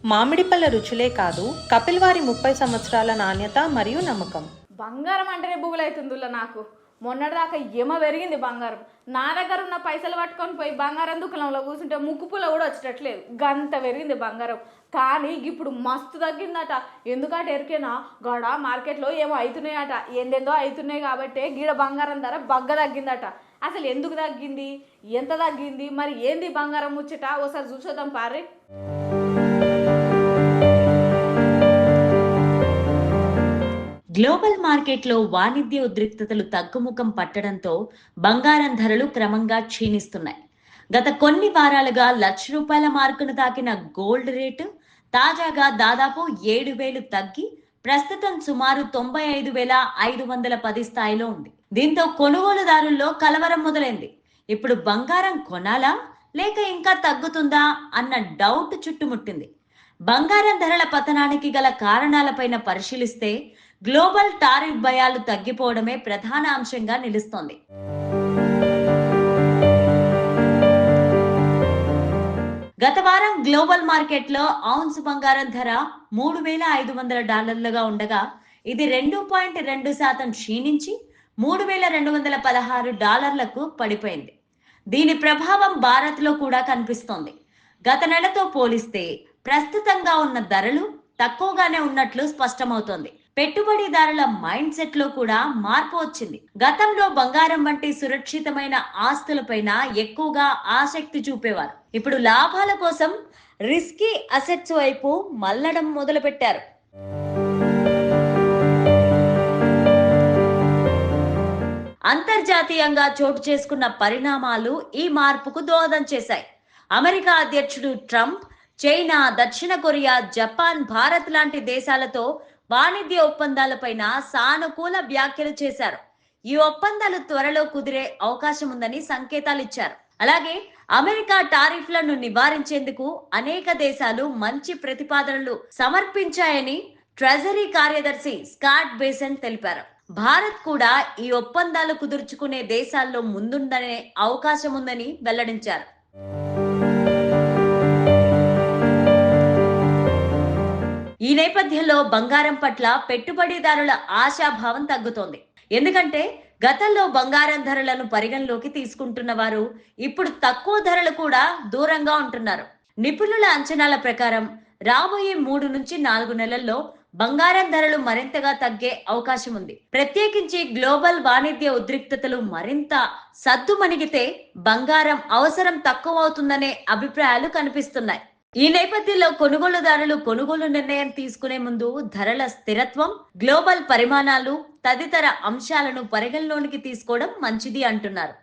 మామిడి పళ్ళ రుచులే కాదు, కపిల్ వారి 30 సంవత్సరాల నాణ్యత మరియు నమ్మకం. బంగారం అంటేనే బుగులైతుందిలా నాకు. మొన్నటిదాకా ఏమో పెరిగింది బంగారం. నా దగ్గర ఉన్న పైసలు పట్టుకొని పోయి బంగారం దుకాణంలో కూర్చుంటే ముక్కుపుల కూడా వచ్చేటట్లేదు, గంత పెరిగింది బంగారం. కానీ ఇప్పుడు మస్తు తగ్గిందట. ఎందుకంటే ఎరికేనా గడ మార్కెట్లో ఏమో అవుతున్నాయట, ఏందేందో అవుతున్నాయి కాబట్టి గీడ బంగారం ధర బగ్గ తగ్గిందట. అసలు ఎందుకు తగ్గింది, ఎంత తగ్గింది, మరి ఏంది బంగారం ముచ్చట ఒకసారి చూసొద్దాం పారే. గ్లోబల్ మార్కెట్లో వాణిజ్య ఉద్రిక్తతలు తగ్గుముఖం పట్టడంతో బంగారం ధరలు క్రమంగా క్షీణిస్తున్నాయి. గత కొన్ని వారాలుగా ₹1,00,000 మార్కును తాకిన గోల్డ్ రేటు తాజాగా దాదాపు 7,000 తగ్గి ప్రస్తుతం సుమారు 95,510 స్థాయిలో ఉంది. దీంతో కొనుగోలుదారుల్లో కలవరం మొదలైంది. ఇప్పుడు బంగారం కొనాలా లేక ఇంకా తగ్గుతుందా అన్న డౌట్ చుట్టుముట్టింది. బంగారం ధరల పతనానికి గల కారణాలపైన పరిశీలిస్తే గ్లోబల్ టారిఫ్ భయాలు తగ్గిపోవడమే ప్రధాన అంశంగా నిలుస్తోంది. గత వారం గ్లోబల్ మార్కెట్లో ఔన్స్ బంగారం ధర $3,500 ఉండగా ఇది 2.2% క్షీణించి $3,216కు పడిపోయింది. దీని ప్రభావం భారత్లో కూడా కనిపిస్తోంది. గత నెలతో పోలిస్తే ప్రస్తుతంగా ఉన్న ధరలు తక్కువగానే ఉన్నట్లు స్పష్టమవుతోంది. పెట్టుబడిదారుల మైండ్ సెట్ లో కూడా మార్పు వచ్చింది. గతంలో బంగారం వంటి సురక్షితమైన ఆస్తులపైన ఎక్కువగా ఆసక్తి చూపేవారు. ఇప్పుడు లాభాల కోసం రిస్కీ అసెట్స్ వైపు మళ్లడం మొదలు పెట్టారు. అంతర్జాతీయంగా చోటు చేసుకున్న పరిణామాలు ఈ మార్పుకు దోహదం చేశాయి. అమెరికా అధ్యక్షుడు ట్రంప్ చైనా, దక్షిణ కొరియా, జపాన్, భారత్ లాంటి దేశాలతో వాణిజ్య ఒప్పందాలపైన సానుకూల వ్యాఖ్యలు చేశారు. ఈ ఒప్పందాలు త్వరలో కుదిరే అవకాశం ఉందని సంకేతాలు ఇచ్చారు. అలాగే అమెరికా టారిఫ్లను నివారించేందుకు అనేక దేశాలు మంచి ప్రతిపాదనలు సమర్పించాయని ట్రెజరీ కార్యదర్శి స్కాట్ బేసెంట్ తెలిపారు. భారత్ కూడా ఈ ఒప్పందాలు కుదుర్చుకునే దేశాల్లో ముందుందనే అవకాశం ఉందని వెల్లడించారు. ఈ నేపథ్యంలో బంగారం పట్ల పెట్టుబడిదారుల ఆశాభావం తగ్గుతోంది. ఎందుకంటే గతంలో బంగారం ధరలను పరిగణలోకి తీసుకుంటున్న వారు ఇప్పుడు తక్కువ ధరలు కూడా దూరంగా ఉంటున్నారు. నిపుణుల అంచనాల ప్రకారం రాబోయే 3 నుంచి 4 నెలల్లో బంగారం ధరలు మరింతగా తగ్గే అవకాశం ఉంది. ప్రత్యేకించి గ్లోబల్ వాణిజ్య ఉద్రిక్తతలు మరింత సద్దుమణిగితే బంగారం అవసరం తక్కువ అవుతుందనే అభిప్రాయాలు కనిపిస్తున్నాయి. ఈ నేపథ్యంలో కొనుగోలుదారులు కొనుగోలు నిర్ణయం తీసుకునే ముందు ధరల స్థిరత్వం, గ్లోబల్ పరిమాణాలు తదితర అంశాలను పరిగణలోనికి తీసుకోవడం మంచిది అంటున్నారు.